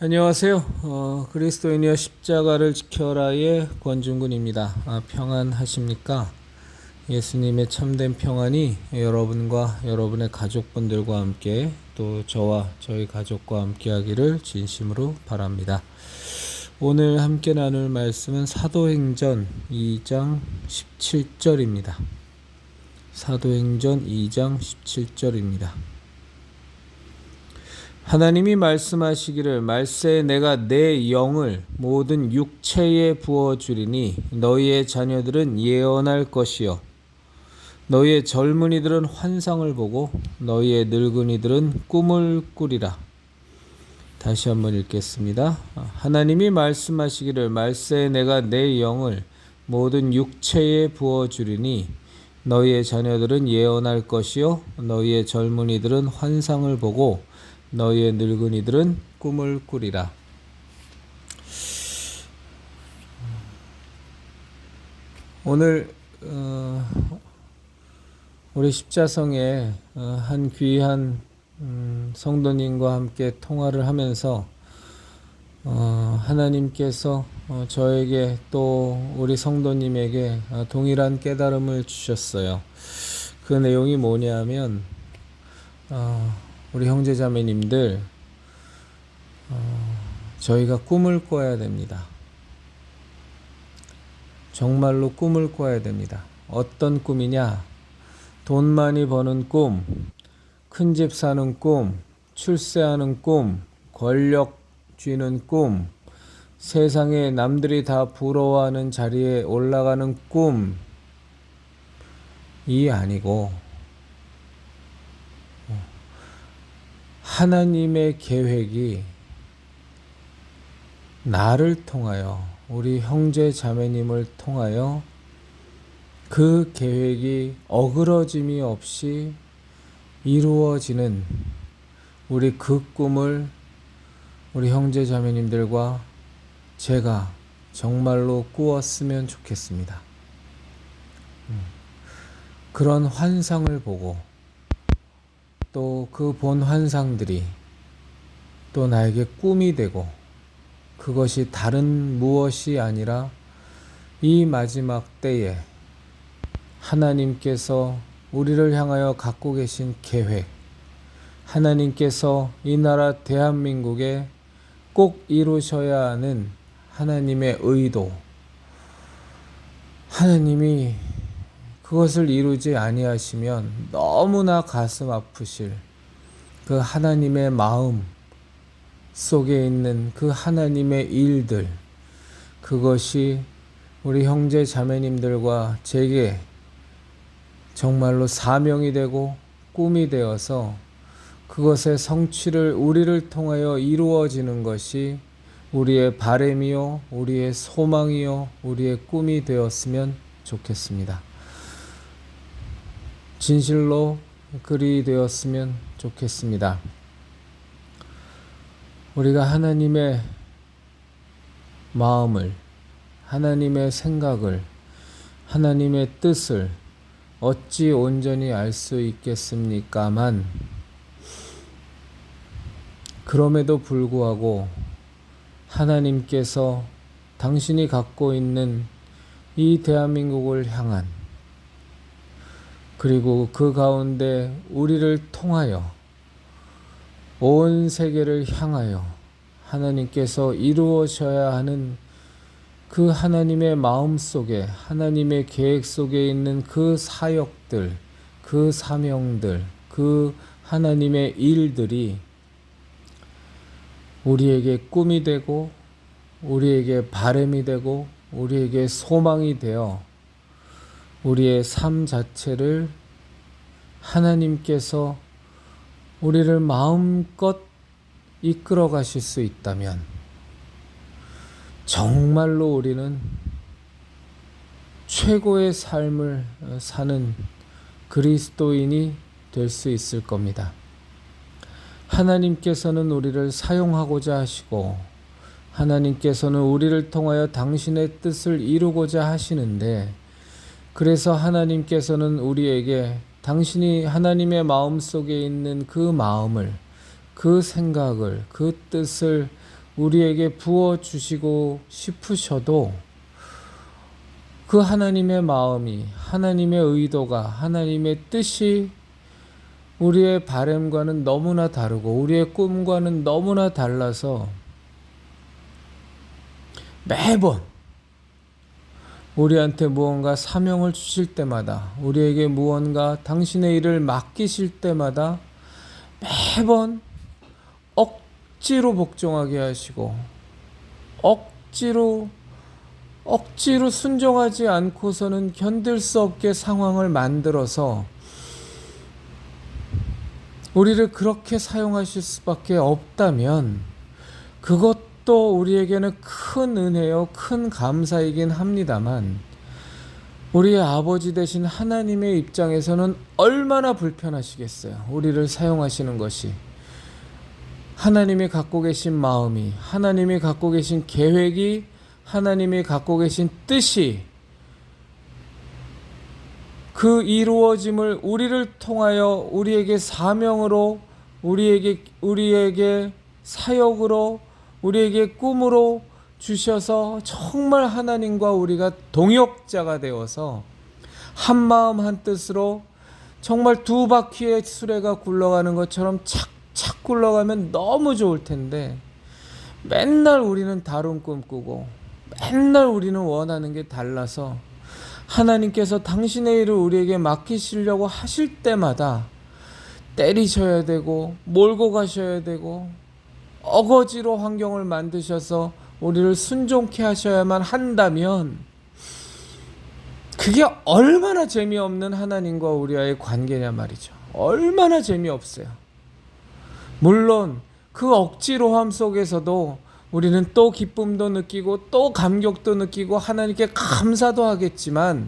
안녕하세요. 그리스도인이여 십자가를 지켜라의 권중근입니다. 평안하십니까? 예수님의 참된 평안이 여러분과 여러분의 가족분들과 함께 또 저와 저희 가족과 함께 하기를 진심으로 바랍니다. 오늘 함께 나눌 말씀은 사도행전 2장 17절입니다. 사도행전 2장 17절입니다. 하나님이 말씀하시기를 말세에 내가 내 영을 모든 육체에 부어주리니 너희의 자녀들은 예언할 것이요 너희의 젊은이들은 환상을 보고 너희의 늙은이들은 꿈을 꾸리라. 다시 한번 읽겠습니다. 하나님이 말씀하시기를 말세에 내가 내 영을 모든 육체에 부어주리니 너희의 자녀들은 예언할 것이요 너희의 젊은이들은 환상을 보고 너희의 늙은이들은 꿈을 꾸리라. 오늘 우리 십자성에 한 귀한 성도님과 함께 통화를 하면서 하나님께서 저에게 또 우리 성도님에게 동일한 깨달음을 주셨어요. 그 내용이 뭐냐면 우리 형제자매님들 저희가 꿈을 꿔야 됩니다. 정말로 꿈을 꿔야 됩니다. 어떤 꿈이냐? 돈 많이 버는 꿈, 큰 집 사는 꿈, 출세하는 꿈, 권력 쥐는 꿈, 세상에 남들이 다 부러워하는 자리에 올라가는 꿈이 아니고 하나님의 계획이 나를 통하여 우리 형제 자매님을 통하여 그 계획이 어그러짐이 없이 이루어지는 우리 그 꿈을 우리 형제 자매님들과 제가 정말로 꾸었으면 좋겠습니다. 그런 환상을 보고 또 그 본 환상들이 또 나에게 꿈이 되고 그것이 다른 무엇이 아니라 이 마지막 때에 하나님께서 우리를 향하여 갖고 계신 계획, 하나님께서 이 나라 대한민국에 꼭 이루셔야 하는 하나님의 의도, 하나님이 그것을 이루지 아니하시면 너무나 가슴 아프실 그 하나님의 마음 속에 있는 그 하나님의 일들, 그것이 우리 형제 자매님들과 제게 정말로 사명이 되고 꿈이 되어서 그것의 성취를 우리를 통하여 이루어지는 것이 우리의 바람이요 우리의 소망이요 우리의 꿈이 되었으면 좋겠습니다. 진실로 그리 되었으면 좋겠습니다. 우리가 하나님의 마음을, 하나님의 생각을, 하나님의 뜻을 어찌 온전히 알 수 있겠습니까만, 그럼에도 불구하고 하나님께서 당신이 갖고 있는 이 대한민국을 향한, 그리고 그 가운데 우리를 통하여 온 세계를 향하여 하나님께서 이루어셔야 하는 그 하나님의 마음 속에, 하나님의 계획 속에 있는 그 사역들, 그 사명들, 그 하나님의 일들이 우리에게 꿈이 되고 우리에게 바람이 되고 우리에게 소망이 되어 우리의 삶 자체를 하나님께서 우리를 마음껏 이끌어 가실 수 있다면 정말로 우리는 최고의 삶을 사는 그리스도인이 될 수 있을 겁니다. 하나님께서는 우리를 사용하고자 하시고 하나님께서는 우리를 통하여 당신의 뜻을 이루고자 하시는데, 그래서 하나님께서는 우리에게 당신이 하나님의 마음속에 있는 그 마음을, 그 생각을, 그 뜻을 우리에게 부어주시고 싶으셔도 그 하나님의 마음이, 하나님의 의도가, 하나님의 뜻이 우리의 바람과는 너무나 다르고 우리의 꿈과는 너무나 달라서 매번 우리한테 무언가 사명을 주실 때마다, 우리에게 무언가 당신의 일을 맡기실 때마다 매번 억지로 복종하게 하시고 억지로 순종하지 않고서는 견딜 수 없게 상황을 만들어서 우리를 그렇게 사용하실 수밖에 없다면 그것도 우리에게는 큰 은혜요, 큰 감사이긴 합니다만 우리의 아버지 되신 하나님의 입장에서는 얼마나 불편하시겠어요. 우리를 사용하시는 것이. 하나님이 갖고 계신 마음이, 하나님이 갖고 계신 계획이, 하나님이 갖고 계신 뜻이 그 이루어짐을 우리를 통하여 우리에게 사명으로, 우리에게 사역으로, 우리에게 꿈으로 주셔서 정말 하나님과 우리가 동역자가 되어서 한 마음 한 뜻으로 정말 두 바퀴의 수레가 굴러가는 것처럼 착착 굴러가면 너무 좋을 텐데 맨날 우리는 다른 꿈 꾸고 맨날 우리는 원하는 게 달라서 하나님께서 당신의 일을 우리에게 맡기시려고 하실 때마다 때리셔야 되고 몰고 가셔야 되고 어거지로 환경을 만드셔서 우리를 순종케 하셔야만 한다면 그게 얼마나 재미없는 하나님과 우리와의 관계냐 말이죠. 얼마나 재미없어요. 물론 그 억지로함 속에서도 우리는 또 기쁨도 느끼고 또 감격도 느끼고 하나님께 감사도 하겠지만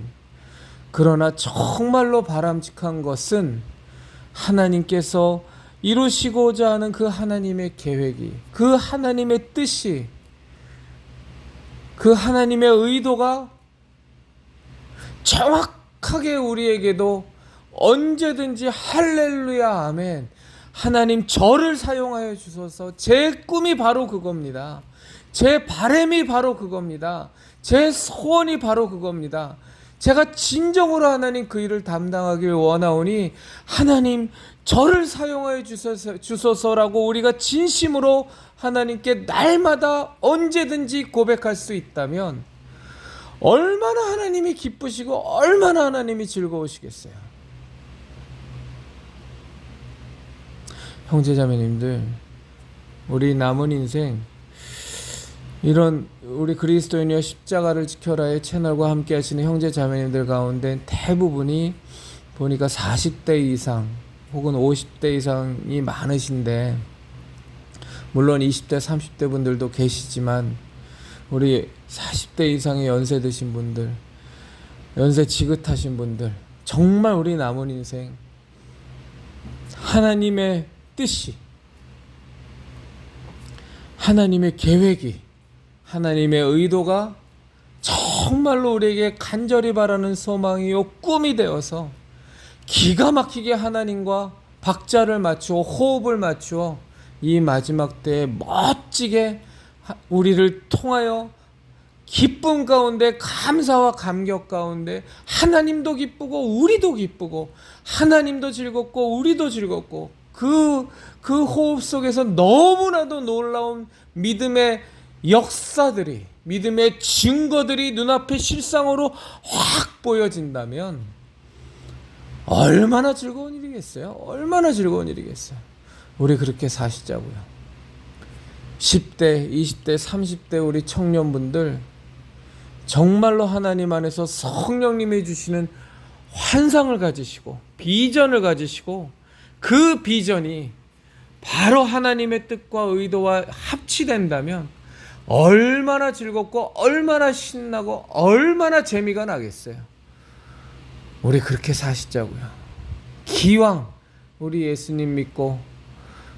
그러나 정말로 바람직한 것은 하나님께서 이루시고자 하는 그 하나님의 계획이, 그 하나님의 뜻이, 그 하나님의 의도가 정확하게 우리에게도 언제든지 할렐루야 아멘, 하나님 저를 사용하여 주소서, 제 꿈이 바로 그겁니다. 제 바람이 바로 그겁니다. 제 소원이 바로 그겁니다. 제가 진정으로 하나님 그 일을 담당하길 원하오니 하나님 저를 사용하여 주소서라고 우리가 진심으로 하나님께 날마다 언제든지 고백할 수 있다면 얼마나 하나님이 기쁘시고 얼마나 하나님이 즐거우시겠어요. 형제자매님들, 우리 남은 인생 이런 우리 그리스도인이여 십자가를 지켜라의 채널과 함께 하시는 형제자매님들 가운데 대부분이 보니까 40대 이상 혹은 50대 이상이 많으신데, 물론 20대 30대 분들도 계시지만 우리 40대 이상의 연세 드신 분들, 연세 지긋하신 분들, 정말 우리 남은 인생 하나님의 뜻이, 하나님의 계획이, 하나님의 의도가 정말로 우리에게 간절히 바라는 소망이요 꿈이 되어서 기가 막히게 하나님과 박자를 맞추어 호흡을 맞추어 이 마지막 때에 멋지게 우리를 통하여 기쁨 가운데, 감사와 감격 가운데 하나님도 기쁘고 우리도 기쁘고 하나님도 즐겁고 우리도 즐겁고 그 호흡 속에서 너무나도 놀라운 믿음의 역사들이, 믿음의 증거들이 눈앞에 실상으로 확 보여진다면 얼마나 즐거운 일이겠어요? 얼마나 즐거운 일이겠어요? 우리 그렇게 사시자고요. 10대, 20대, 30대 우리 청년분들 정말로 하나님 안에서 성령님이 주시는 환상을 가지시고 비전을 가지시고 그 비전이 바로 하나님의 뜻과 의도와 합치된다면 얼마나 즐겁고 얼마나 신나고 얼마나 재미가 나겠어요. 우리 그렇게 사시자고요. 기왕 우리 예수님 믿고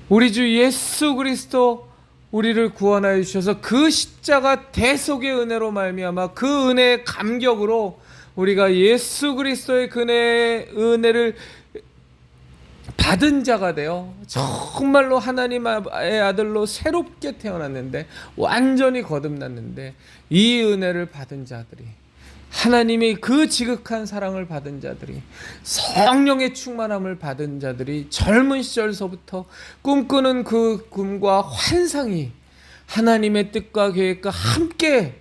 우리 주 예수 그리스도 우리를 구원하여 주셔서 그 십자가 대속의 은혜로 말미암아 그 은혜의 감격으로 우리가 예수 그리스도의 은혜를 받은 자가 되어 정말로 하나님의 아들로 새롭게 태어났는데, 완전히 거듭났는데, 이 은혜를 받은 자들이, 하나님이 그 지극한 사랑을 받은 자들이, 성령의 충만함을 받은 자들이 젊은 시절서부터 꿈꾸는 그 꿈과 환상이 하나님의 뜻과 계획과 함께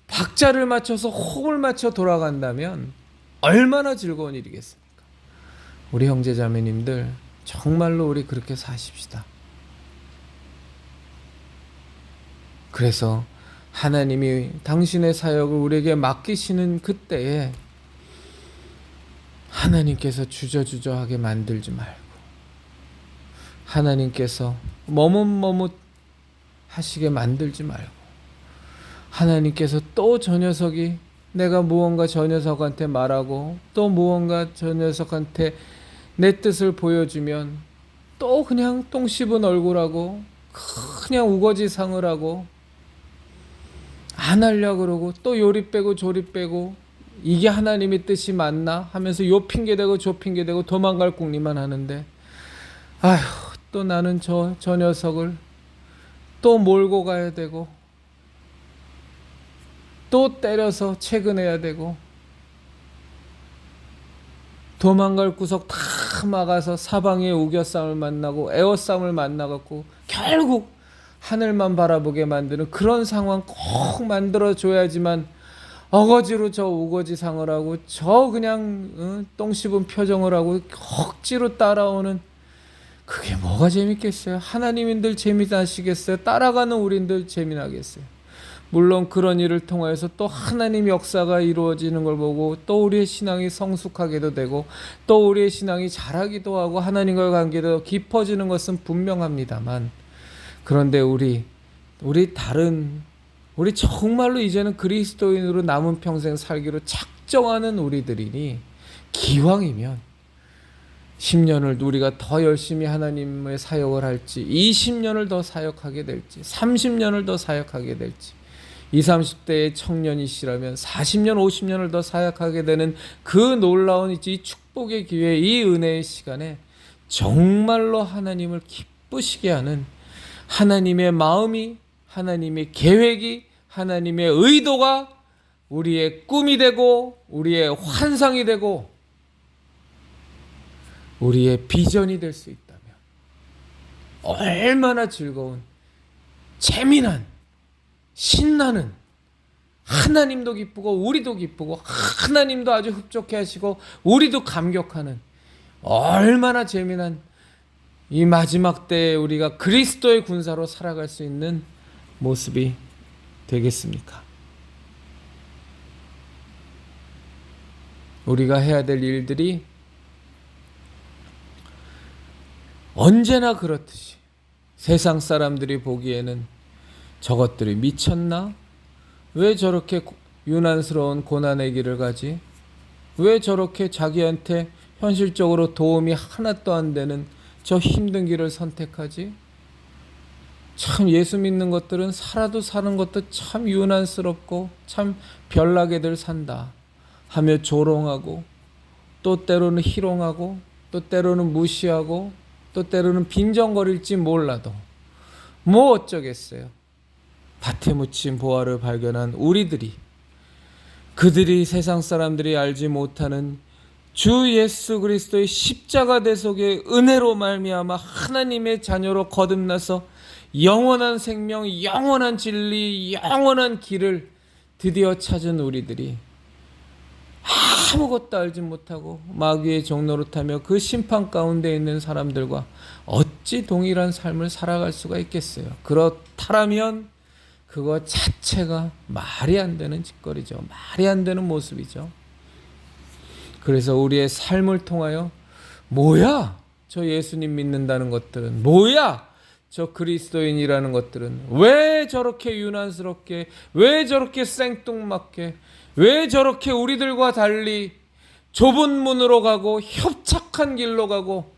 박자를 맞춰서 호흡을 맞춰 돌아간다면 얼마나 즐거운 일이겠습니까? 우리 형제자매님들, 정말로 우리 그렇게 사십시다. 그래서 하나님이 당신의 사역을 우리에게 맡기시는 그때에 하나님께서 주저주저하게 만들지 말고, 하나님께서 머뭇머뭇 하시게 만들지 말고, 하나님께서 또 저 녀석이 내가 무언가 저 녀석한테 말하고 또 무언가 저 녀석한테 내 뜻을 보여주면 또 그냥 똥 씹은 얼굴하고 그냥 우거지상을 하고 안 하려고 그러고 또 요리 빼고 조리 빼고, 이게 하나님의 뜻이 맞나 하면서 요 핑계대고 저 핑계대고 도망갈 궁리만 하는데, 아휴, 또 나는 저 녀석을 또 몰고 가야 되고 또 때려서 퇴근해야 되고, 도망갈 구석 다 막아서 사방에 우겨싸움을 만나고 에워싸움을 만나갖고 결국 하늘만 바라보게 만드는 그런 상황 꼭 만들어줘야지만, 어거지로 저 우거지상을 하고 저 그냥 똥 씹은 표정을 하고 억지로 따라오는, 그게 뭐가 재밌겠어요? 하나님인들 재미나시겠어요? 따라가는 우린들 재미나겠어요? 물론 그런 일을 통해서 또 하나님 역사가 이루어지는 걸 보고 또 우리의 신앙이 성숙하게도 되고 또 우리의 신앙이 자라기도 하고 하나님과의 관계도 깊어지는 것은 분명합니다만, 그런데 우리 정말로 이제는 그리스도인으로 남은 평생 살기로 작정하는 우리들이니, 기왕이면 10년을 우리가 더 열심히 하나님의 사역을 할지, 20년을 더 사역하게 될지, 30년을 더 사역하게 될지, 20, 30대의 청년이시라면 40년, 50년을 더 사역하게 되는 그 놀라운 이 축복의 기회, 이 은혜의 시간에 정말로 하나님을 기쁘시게 하는 하나님의 마음이, 하나님의 계획이, 하나님의 의도가 우리의 꿈이 되고 우리의 환상이 되고 우리의 비전이 될 수 있다면 얼마나 즐거운, 재미난, 신나는, 하나님도 기쁘고 우리도 기쁘고 하나님도 아주 흡족해 하시고 우리도 감격하는, 얼마나 재미난 이 마지막 때에 우리가 그리스도의 군사로 살아갈 수 있는 모습이 되겠습니까? 우리가 해야 될 일들이 언제나 그렇듯이 세상 사람들이 보기에는 저것들이 미쳤나? 왜 저렇게 유난스러운 고난의 길을 가지? 왜 저렇게 자기한테 현실적으로 도움이 하나도 안 되는 저 힘든 길을 선택하지? 참 예수 믿는 것들은 살아도 사는 것도 참 유난스럽고 참 별나게들 산다 하며 조롱하고, 또 때로는 희롱하고, 또 때로는 무시하고, 또 때로는 빈정거릴지 몰라도 뭐 어쩌겠어요. 밭에 묻힌 보화를 발견한 우리들이, 그들이 세상 사람들이 알지 못하는 주 예수 그리스도의 십자가 대속의 은혜로 말미암아 하나님의 자녀로 거듭나서 영원한 생명, 영원한 진리, 영원한 길을 드디어 찾은 우리들이 아무것도 알지 못하고 마귀의 종노릇하며 그 심판 가운데 있는 사람들과 어찌 동일한 삶을 살아갈 수가 있겠어요? 그렇다면 그거 자체가 말이 안 되는 짓거리죠. 말이 안 되는 모습이죠. 그래서 우리의 삶을 통하여, 뭐야 저 예수님 믿는다는 것들은, 뭐야 저 그리스도인이라는 것들은, 왜 저렇게 유난스럽게, 왜 저렇게 생뚱맞게, 왜 저렇게 우리들과 달리 좁은 문으로 가고 협착한 길로 가고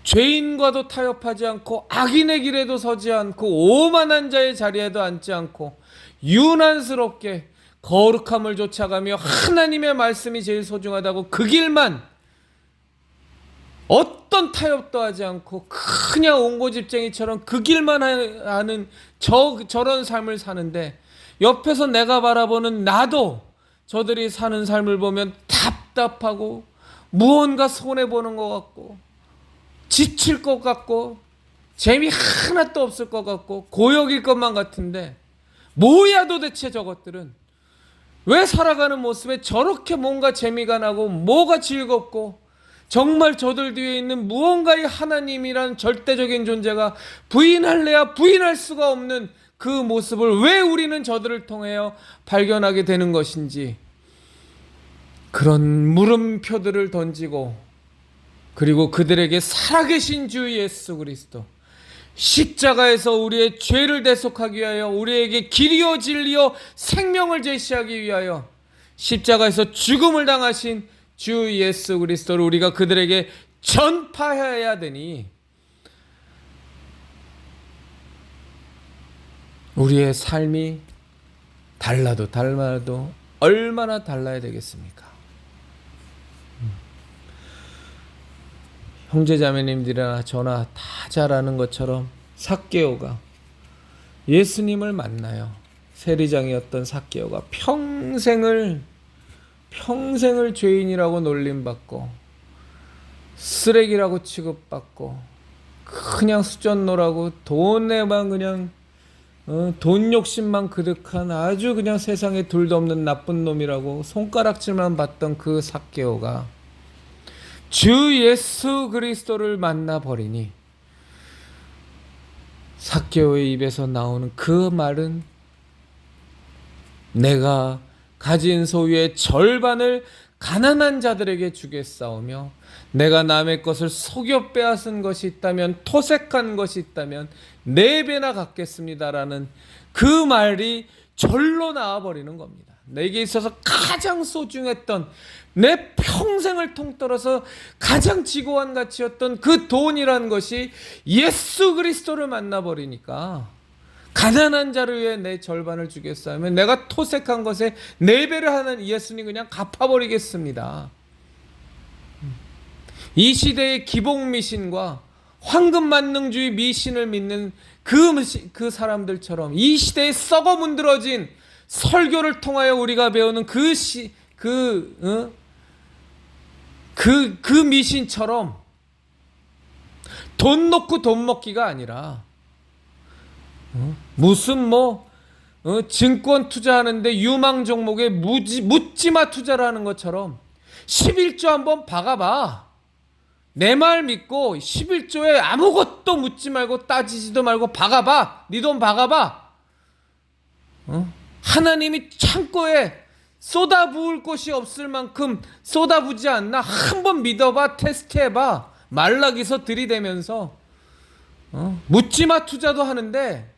죄인과도 타협하지 않고 악인의 길에도 서지 않고 오만한 자의 자리에도 앉지 않고 유난스럽게 거룩함을 쫓아가며 하나님의 말씀이 제일 소중하다고 그 길만 어떤 타협도 하지 않고 그냥 옹고집쟁이처럼 그 길만 하는 저런 삶을 사는데, 옆에서 내가 바라보는 나도 저들이 사는 삶을 보면 답답하고 무언가 손해보는 것 같고 지칠 것 같고 재미 하나도 없을 것 같고 고역일 것만 같은데, 뭐야 도대체 저것들은 왜 살아가는 모습에 저렇게 뭔가 재미가 나고 뭐가 즐겁고, 정말 저들 뒤에 있는 무언가의 하나님이란 절대적인 존재가 부인할래야 부인할 수가 없는 그 모습을 왜 우리는 저들을 통하여 발견하게 되는 것인지, 그런 물음표들을 던지고, 그리고 그들에게 살아계신 주 예수 그리스도, 십자가에서 우리의 죄를 대속하기 위하여 우리에게 길이요 진리요 생명을 제시하기 위하여 십자가에서 죽음을 당하신 주 예수 그리스도를 우리가 그들에게 전파해야 되니, 우리의 삶이 달라도 얼마나 달라야 되겠습니까? 형제자매님들이나 저나 다 잘 아는 것처럼 삭개오가 예수님을 만나요. 세리장이었던 삭개오가 평생을 죄인이라고 놀림받고 쓰레기라고 취급받고 그냥 수전노라고 돈에만 그냥 돈 욕심만 그득한 아주 그냥 세상에 둘도 없는 나쁜 놈이라고 손가락질만 받던 그 삭개오가 주 예수 그리스도를 만나버리니, 삭개오의 입에서 나오는 그 말은 내가 가진 소유의 절반을 가난한 자들에게 주겠사오며, 내가 남의 것을 속여 빼앗은 것이 있다면, 토색한 것이 있다면 4배나 갚겠습니다라는 그 말이 절로 나와버리는 겁니다. 내게 있어서 가장 소중했던, 내 평생을 통틀어서 가장 지고한 가치였던 그 돈이란 것이 예수 그리스도를 만나버리니까, 가난한 자를 위해 내 절반을 주겠어 하면 내가 토색한 것에 4배를 하는 예수님 그냥 갚아버리겠습니다. 이 시대의 기복 미신과 황금 만능주의 미신을 믿는 그 사람들처럼 이 시대에 썩어 문드러진 설교를 통하여 우리가 배우는 그 미신처럼 돈 놓고 돈 먹기가 아니라, 무슨 증권 투자하는데 유망 종목에 묻지마 투자를 하는 것처럼 11조 한번 박아봐. 내 말 믿고 11조에 아무것도 묻지 말고 따지지도 말고 박아봐. 네 돈 박아봐. 하나님이 창고에 쏟아부을 곳이 없을 만큼 쏟아부지 않나? 한번 믿어봐. 테스트해봐. 말라기서 들이대면서 묻지마 투자도 하는데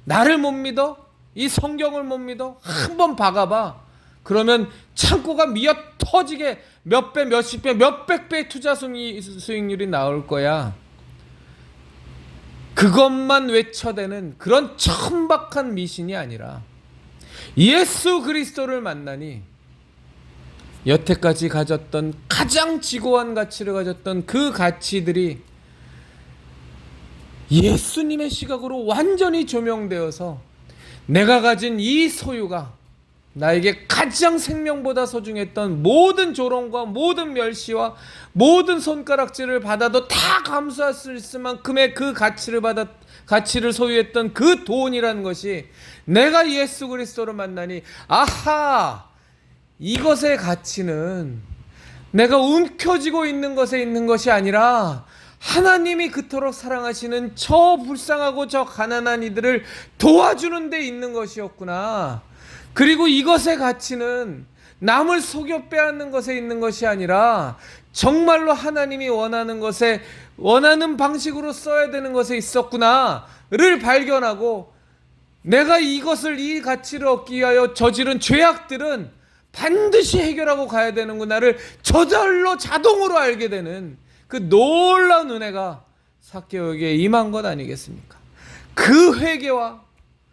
나를 못 믿어? 이 성경을 못 믿어? 한번 박아봐. 그러면 창고가 미어 터지게 몇 배, 몇십 배, 몇백 배의 투자 수익률이 나올 거야. 그것만 외쳐대는 그런 천박한 미신이 아니라, 예수 그리스도를 만나니 여태까지 가졌던 가장 지고한 가치를 가졌던 그 가치들이 예수님의 시각으로 완전히 조명되어서 내가 가진 이 소유가 나에게 가장 생명보다 소중했던 모든 조롱과 모든 멸시와 모든 손가락질을 받아도 다 감수할 수 있을 만큼의 그 가치를 소유했던 그 돈이라는 것이, 내가 예수 그리스도를 만나니 아하, 이것의 가치는 내가 움켜쥐고 있는 것에 있는 것이 아니라 하나님이 그토록 사랑하시는 저 불쌍하고 저 가난한 이들을 도와주는 데 있는 것이었구나. 그리고 이것의 가치는 남을 속여 빼앗는 것에 있는 것이 아니라 정말로 하나님이 원하는 것에, 원하는 방식으로 써야 되는 것에 있었구나를 발견하고, 내가 이 가치를 얻기 위하여 저지른 죄악들은 반드시 해결하고 가야 되는구나를 저절로 자동으로 알게 되는 그 놀라운 은혜가 삭개오에게 임한 것 아니겠습니까? 그 회개와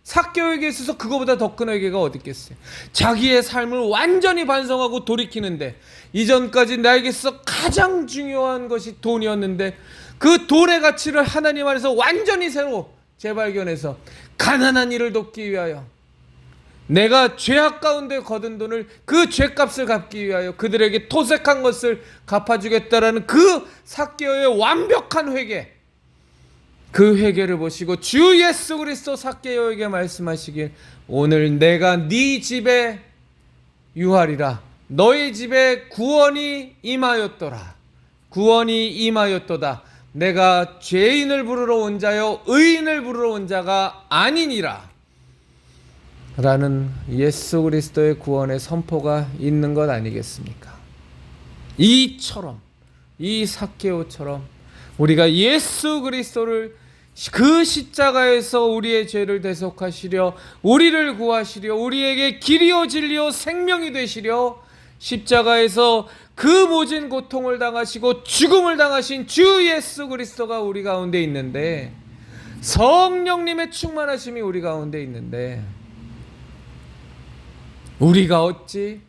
삭개오에게 있어서 그거보다 더 큰 회개가 어디 있겠어요. 자기의 삶을 완전히 반성하고 돌이키는데, 이전까지 나에게 있어 가장 중요한 것이 돈이었는데 그 돈의 가치를 하나님 안에서 완전히 새로 재발견해서 가난한 이를 돕기 위하여, 내가 죄악 가운데 거둔 돈을 그 죄값을 갚기 위하여 그들에게 토색한 것을 갚아주겠다라는 그 삭개오의 완벽한 회개, 그 회개를 보시고 주 예수 그리스도 삭개오에게 말씀하시길, 오늘 내가 네 집에 유하리라, 너희 집에 구원이 임하였더라, 구원이 임하였도다. 내가 죄인을 부르러 온 자여 의인을 부르러 온 자가 아니니라 라는 예수 그리스도의 구원의 선포가 있는 것 아니겠습니까? 이처럼, 이 삭개오처럼 우리가 예수 그리스도를 그 십자가에서 우리의 죄를 대속하시려, 우리를 구하시려, 우리에게 길이요 진리요 생명이 되시려 십자가에서 그 모진 고통을 당하시고 죽음을 당하신 주 예수 그리스도가 우리 가운데 있는데, 성령님의 충만하심이 우리 가운데 있는데, 우리가 어찌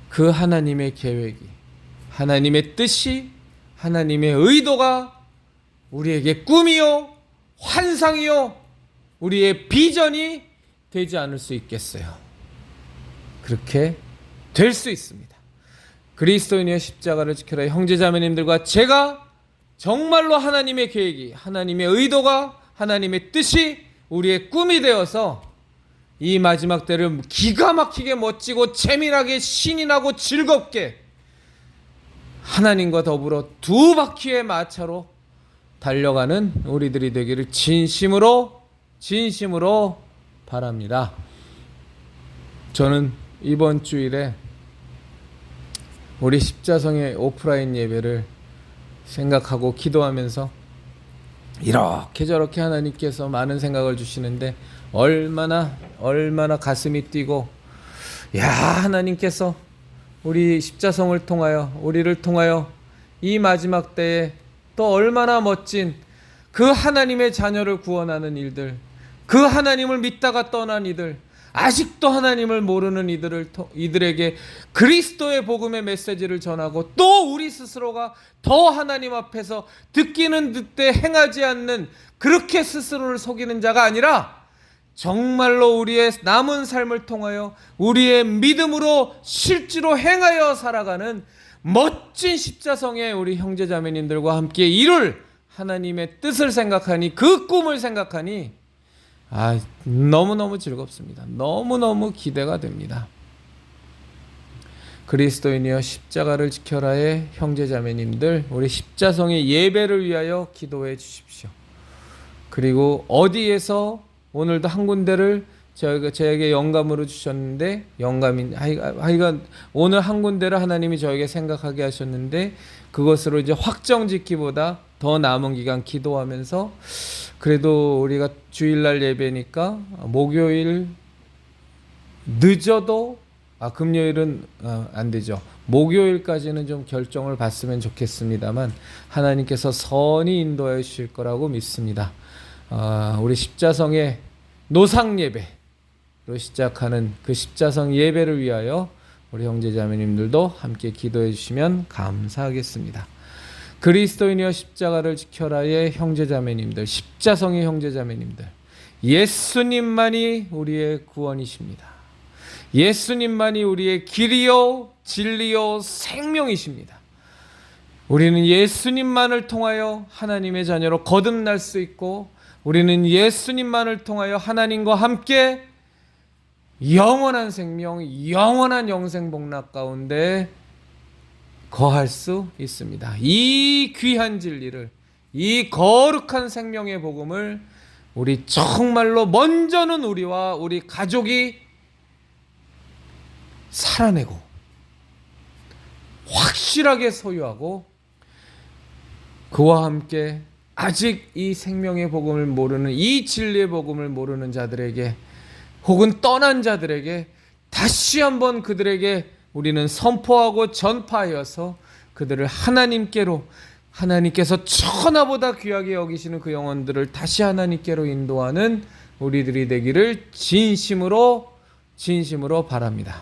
그 하나님의 계획이, 하나님의 뜻이, 하나님의 의도가 우리에게 꿈이요 환상이요 우리의 비전이 되지 않을 수 있겠어요? 그렇게 될 수 있습니다. 그리스도인의 십자가를 지켜라 형제자매님들과 제가 정말로 하나님의 계획이, 하나님의 의도가, 하나님의 뜻이 우리의 꿈이 되어서 이 마지막 때를 기가 막히게 멋지고 재미나게 신이 나고 즐겁게 하나님과 더불어 두 바퀴의 마차로 달려가는 우리들이 되기를 진심으로 바랍니다. 저는 이번 주일에 우리 십자성의 오프라인 예배를 생각하고 기도하면서 이렇게 저렇게 하나님께서 많은 생각을 주시는데 얼마나 가슴이 뛰고, 야, 하나님께서 우리 십자성을 통하여, 우리를 통하여 이 마지막 때에 또 얼마나 멋진 그 하나님의 자녀를 구원하는 일들, 그 하나님을 믿다가 떠난 이들, 아직도 하나님을 모르는 이들에게 그리스도의 복음의 메시지를 전하고, 또 우리 스스로가 더 하나님 앞에서 듣기는 듣되 행하지 않는, 그렇게 스스로를 속이는 자가 아니라 정말로 우리의 남은 삶을 통하여 우리의 믿음으로 실제로 행하여 살아가는 멋진 십자성의 우리 형제자매님들과 함께 이룰 하나님의 뜻을 생각하니, 그 꿈을 생각하니 너무너무 즐겁습니다. 너무너무 기대가 됩니다. 그리스도인이여 십자가를 지켜라의 형제자매님들, 우리 십자성의 예배를 위하여 기도해 주십시오. 그리고 어디에서 오늘도 한 군데를 저에게 영감으로 주셨는데, 하여간 오늘 한 군데를 하나님이 저에게 생각하게 하셨는데, 그것으로 이제 확정짓기보다 더 남은 기간 기도하면서, 그래도 우리가 주일날 예배니까 목요일 늦어도, 금요일은 안 되죠. 목요일까지는 좀 결정을 봤으면 좋겠습니다만 하나님께서 선히 인도해 주실 거라고 믿습니다. 우리 십자성의 노상 예배로 시작하는 그 십자성 예배를 위하여 우리 형제자매님들도 함께 기도해 주시면 감사하겠습니다. 그리스도인이여 십자가를 지켜라의 형제자매님들, 십자성의 형제자매님들, 예수님만이 우리의 구원이십니다. 예수님만이 우리의 길이요 진리요 생명이십니다. 우리는 예수님만을 통하여 하나님의 자녀로 거듭날 수 있고, 우리는 예수님만을 통하여 하나님과 함께 영원한 생명, 영원한 영생복락 가운데 거할 수 있습니다. 이 귀한 진리를, 이 거룩한 생명의 복음을 우리 정말로 먼저는 우리와 우리 가족이 살아내고 확실하게 소유하고, 그와 함께 아직 이 생명의 복음을 모르는, 이 진리의 복음을 모르는 자들에게, 혹은 떠난 자들에게 다시 한번 그들에게 우리는 선포하고 전파하여서 그들을 하나님께로, 하나님께서 천하보다 귀하게 여기시는 그 영혼들을 다시 하나님께로 인도하는 우리들이 되기를 진심으로 바랍니다.